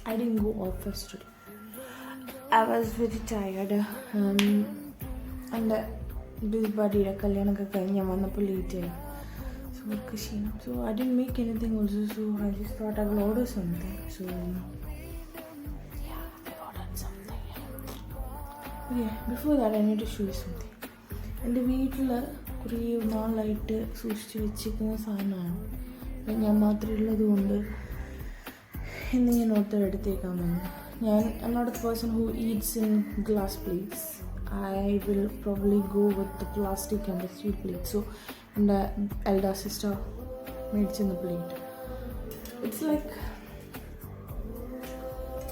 I didn't go off yesterday. I was very tired. And this body kalyanaka kanya vannappo late ആയി. So I didn't make anything also. So I just thought I will order something. So yeah, I ordered something. Okay, before that I need to show you something. എൻ്റെ വീട്ടിൽ കുറേ നാളായിട്ട് സൂക്ഷിച്ച് വെച്ചിരിക്കുന്ന സാധനമാണ്. ഞാൻ മാത്രമുള്ളത് കൊണ്ട് ഇന്ന് ഞാൻ ഓർത്ത് എടുത്തേക്കാൻ വന്നു. I'm not a person who eats in glass plates. I will probably go with the plastic and the steel plate. So എൻ്റെ elder sister മേടിച്ചെന്ന പ്ലേറ്റ്, ഇറ്റ്സ് ലൈക്ക്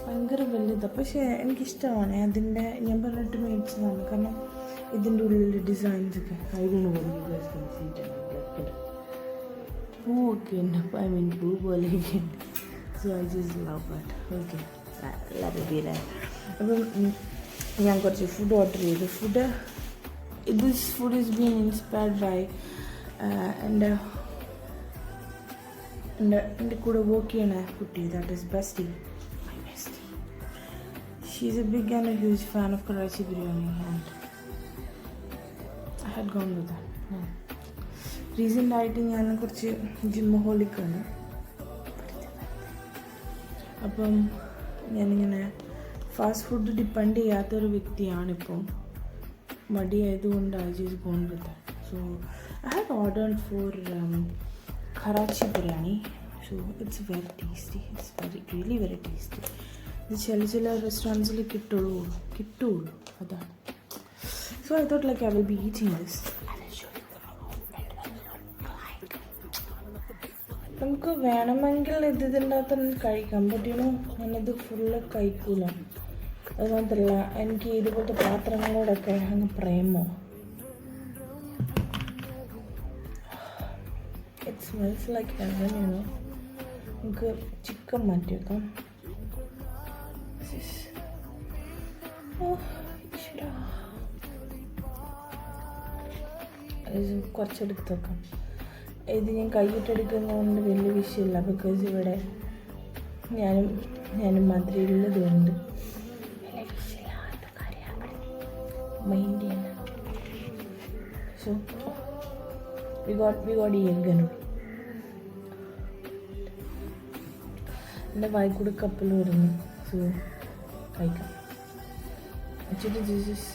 ഭയങ്കര വലുതാണ്. പക്ഷേ എനിക്കിഷ്ടമാണ് അതിൻ്റെ, ഞാൻ പറഞ്ഞിട്ട് മേടിച്ചതാണ്. കാരണം ഇതിൻ്റെ ഉള്ളിൽ ഡിസൈൻസ് ഒക്കെ പൂവൊക്കെ ഉണ്ട്. ഐ മീൻ പൂ പോലെയൊക്കെ ഉണ്ട്. So I just love that. Okay, അപ്പം ഞാൻ കുറച്ച് ഫുഡ് ഓർഡർ ചെയ്തു. This food is been inspired by എൻ്റെ കൂടെ വർക്ക് ചെയ്യണ കുട്ടി, that is bestie. My bestie. She is a big and a huge fan of Karachi biryani and I had gone with that. റീസെൻ്റായിട്ട് ഞാൻ കുറച്ച് ജിമ്മഹോളിക്കാണ്. അപ്പം ഞാനിങ്ങനെ ഫാസ്റ്റ് ഫുഡ് ഡിപ്പെൻഡ് ചെയ്യാത്തൊരു വ്യക്തിയാണിപ്പം. മടിയായതുകൊണ്ട് I just gone with that. So I had ordered for Karachi biryani. So it's very tasty. It's really very tasty. ഇത് ചില റെസ്റ്റോറൻറ്റ്സിൽ കിട്ടുള്ളൂ അതാണ്. So I thought like I will be eating this. നമുക്ക് വേണമെങ്കിൽ ഇതിൻ്റെ അകത്ത് കഴിക്കാം. ബട്ട് ഞാനത് ഫുള്ള് കഴിക്കൂല. അത് മാത്രമല്ല, എനിക്ക് ഇതുപോലത്തെ പാത്രങ്ങളോടൊക്കെ അങ്ങ് പ്രേമോ. It smells like heaven. നമുക്ക് ചിക്കൻ മാറ്റി വെക്കാം. കുറച്ചെടുത്ത് വെക്കാം. ഇത് ഞാൻ കൈയിട്ടെടുക്കുന്നതുകൊണ്ട് വലിയ വിഷയമില്ല. ബിക്കോസ് ഇവിടെ ഞാനും മധുരമുള്ളത് കൊണ്ട് വലിയ വിഷയമില്ലാത്ത കാര്യമാണ് മൈൻഡ് ചെയ്യുന്നത്. സോ വി ഗോട്ട് ഈ എഗ്ഗനും എൻ്റെ വായിക്കൂടെ കപ്പൽ വരുന്നു. സോ കഴിക്കാം. ആക്ച്വലി ജിസ്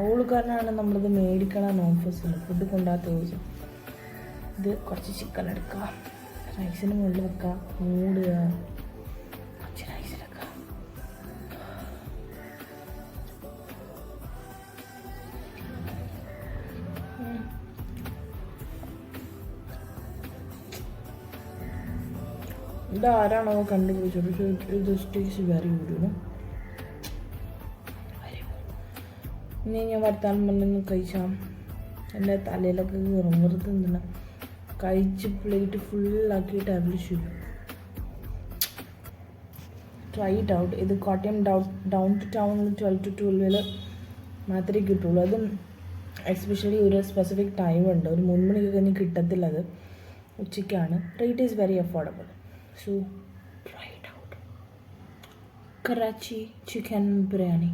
ഓള് കാരണമാണ് നമ്മളിത് മേടിക്കണം ഓഫീസിൽ ഫുഡ് കൊണ്ടാത്ത ദിവസം. ഇത് കുറച്ച് ചിക്കൻ എടുക്കുക, റൈസിന് മുകളിൽ വെക്കുക, മൂടുക, കുറച്ച് റൈസിലെടുക്കുക. ഇതാരാണോ കണ്ടുപിടിച്ചത്? ഇത് ടേസ്റ്റ് വെരി ഗുഡ്. ഇനി ഞാൻ വർത്താനം പറഞ്ഞൊന്ന് കഴിച്ചാൽ എൻ്റെ തലയിലൊക്കെ കയറും. വെറുതെ എന്തിനാ കഴിച്ച് പ്ലേറ്റ് ഫുള്ളാക്കിയിട്ട് അഭിഷു. Try it out. ഇത് കോട്ടയം ഡൗൺ ടു ടൗണിൽ 12 to 12 മാത്രമേ കിട്ടുള്ളൂ. അതും എസ്പെഷ്യലി ഒരു സ്പെസിഫിക് ടൈം ഉണ്ട്. ഒരു 3 മണിക്ക് കഴിഞ്ഞ് കിട്ടത്തില്ല. അത് ഉച്ചയ്ക്കാണ്. Rate is very affordable. So try it out. Karachi chicken biryani.